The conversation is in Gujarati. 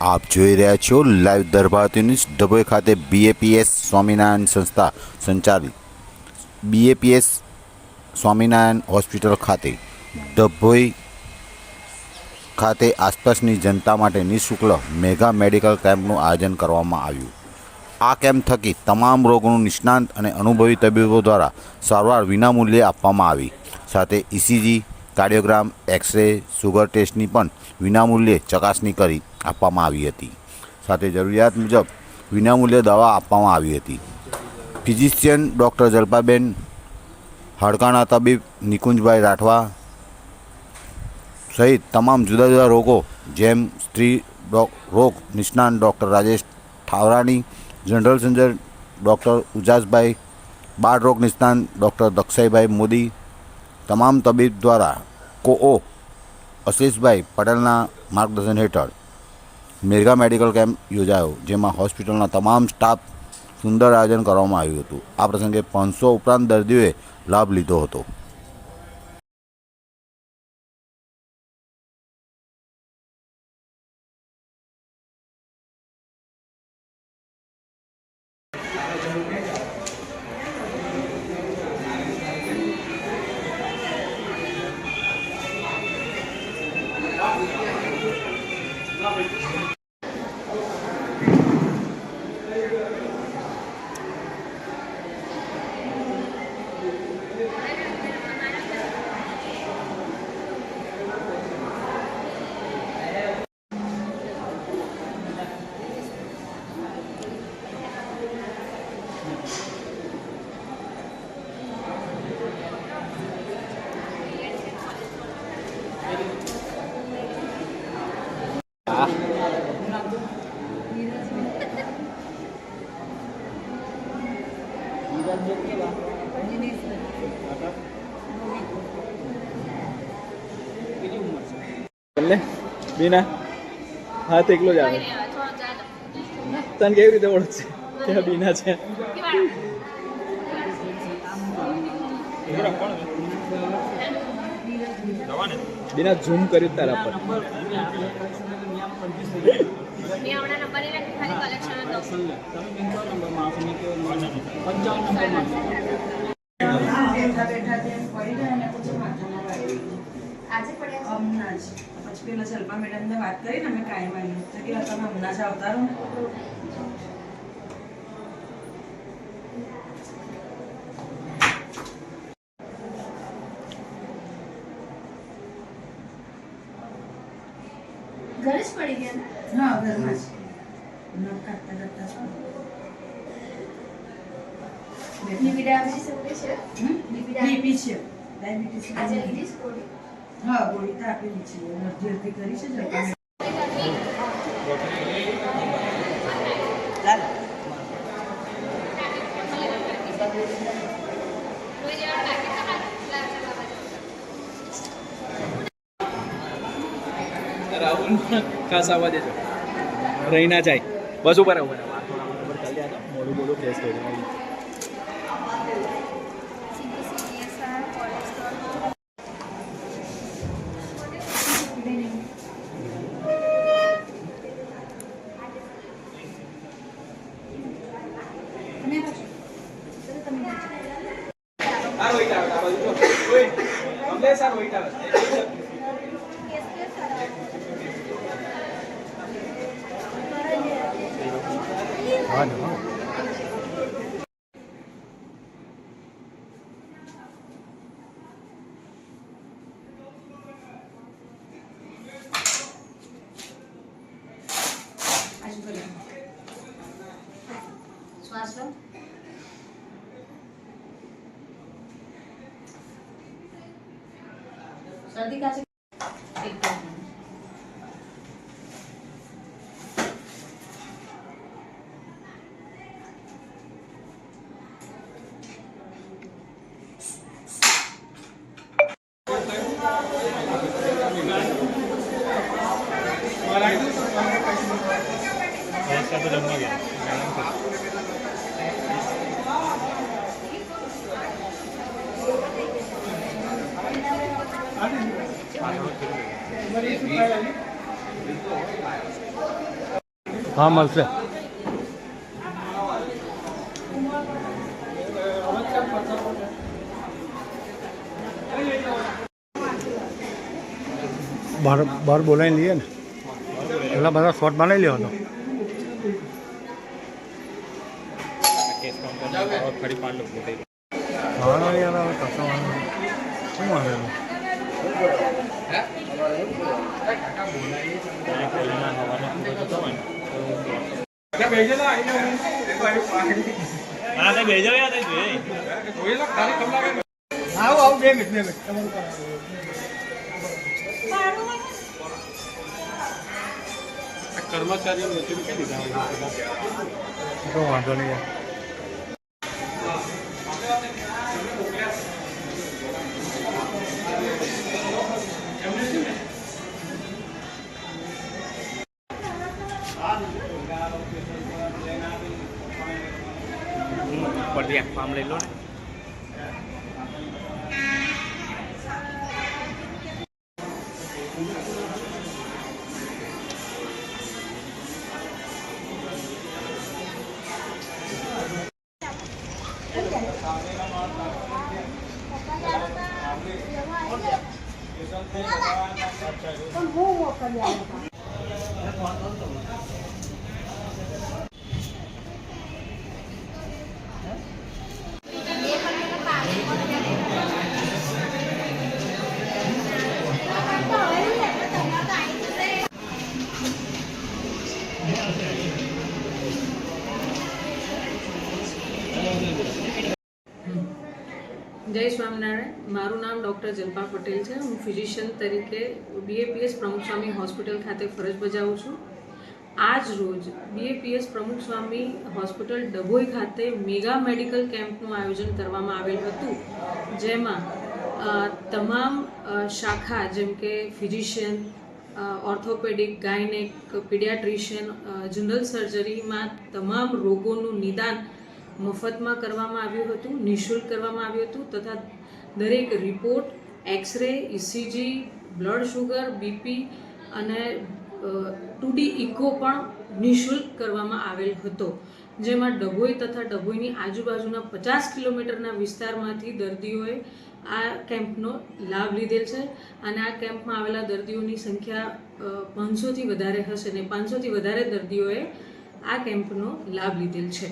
આપ જોઈ રહ્યા છો લાઈવ દરભારતી ન્યૂઝ. ડભોઈ ખાતે બીએપીએસ સ્વામિનારાયણ સંસ્થા સંચાલિત બીએપીએસ સ્વામિનારાયણ હોસ્પિટલ ખાતે ડભોઈ ખાતે આસપાસની જનતા માટે નિઃશુલ્ક મેગા મેડિકલ કેમ્પનું આયોજન કરવામાં આવ્યું. આ કેમ્પ થકી તમામ રોગોનું નિષ્ણાંત અને અનુભવી તબીબો દ્વારા સારવાર વિનામૂલ્યે આપવામાં આવી. સાથે ઇસીજી, કાર્ડિયોગ્રામ, એક્સરે, સુગર ટેસ્ટની પણ વિનામૂલ્યે ચકાસણી કરી આપવામાં આવી હતી. સાથે જરૂરિયાત મુજબ વિનામૂલ્યે દવા આપવામાં આવી હતી. ફિઝિશિયન ડૉક્ટર જલ્પાબેન, હાડકાના તબીબ નિકુંજભાઈ રાઠવા સહિત તમામ જુદા જુદા રોગો જેમ સ્ત્રી રોગ નિષ્ણાંત doctor Rajesh Thavrani, general surgeon doctor ઉજાસભાઈ, બાળ રોગ નિષ્ણાંત ડૉક્ટર દક્ષયભાઈ મોદી, તમામ તબીબ દ્વારા કોઓ આશીષભાઈ પટેલના માર્ગદર્શન હેઠળ મેગા મેડિકલ કેમ્પ યોજાયો, જેમાં હોસ્પિટલના તમામ સ્ટાફ સુંદર આયોજન કરવામાં આવ્યું હતું. આ પ્રસંગે 500 ઉપરાંત દર્દીઓએ લાભ લીધો હતો. બીના હાથ એકલો જ આવે. તને કેવી રીતે ઓળખશે કે બીના છે? બીના ઝૂમ કર્યું તારા પર. પછી પેલા જલ્પા મેડમને વાત કરીને અમે કાયમ આવ્યું તો કે તમે હમણાં જ આવતા રહો. ઘરે જ પડી ગયા? હા, ઘરમાં જ નખ કાઢતા કાઢતા બીપી ડાયાબિટીસ એવું છે? બીપી છે, ડાયાબિટીસ. આજે લીધી છે ગોળી? હા, ગોળી તો આપેલી છે, અડધી કરી છે જલ્પા. રાહુલ ખાસ આવવા દેજો, રહી ના જાય. બસ ઉપર આવું મોડું બોલું ફ્રેશ થઈ જાય. શ્વાસ લો. શરદી કાશે એકદમ હા મળશે. બહાર બોલાવીને લઈએ ને, પેલા બધા શોર્ટ બનાવી લ્યો હતો. હા યાર હવે કશો વાંધો નહીં. શું વાંધો નહીં? કર્મચારીઓ તો વાંધો નહીં યાર. પરથી ફાર્મ લઈ લો ને. જય સ્વામિનારાયણ. મારું નામ ડૉક્ટર જલ્પા પટેલ છે. હું ફિઝિશિયન તરીકે BAPS પ્રમુખ સ્વામી હોસ્પિટલ ખાતે ફરજ બજાવું છું. આજ રોજ BAPS પ્રમુખ સ્વામી હોસ્પિટલ ડભોઈ ખાતે મેગા મેડિકલ કેમ્પનું આયોજન કરવામાં આવેલ હતું, જેમાં તમામ શાખા જેમ કે physician, orthopaedic, gynaec, paediatrician, general સર્જરીમાં તમામ રોગોનું નિદાન મફતમાં કરવામાં આવ્યું હતું, નિઃશુલ્ક કરવામાં આવ્યું હતું તથા દરેક report, X-ray, ECG, blood sugar, BP અને 2D ઇકો પણ નિઃશુલ્ક કરવામાં આવેલ હતો. જેમાં ડભોઈ તથા ડભોઈની આજુબાજુના 50 કિલોમીટરના વિસ્તારમાંથી દર્દીઓએ આ કેમ્પનો લાભ લીધેલ છે અને આ કેમ્પમાં આવેલા દર્દીઓની સંખ્યા 500થી વધારે હશે ને 500થી વધારે દર્દીઓએ આ કેમ્પનો લાભ લીધેલ છે.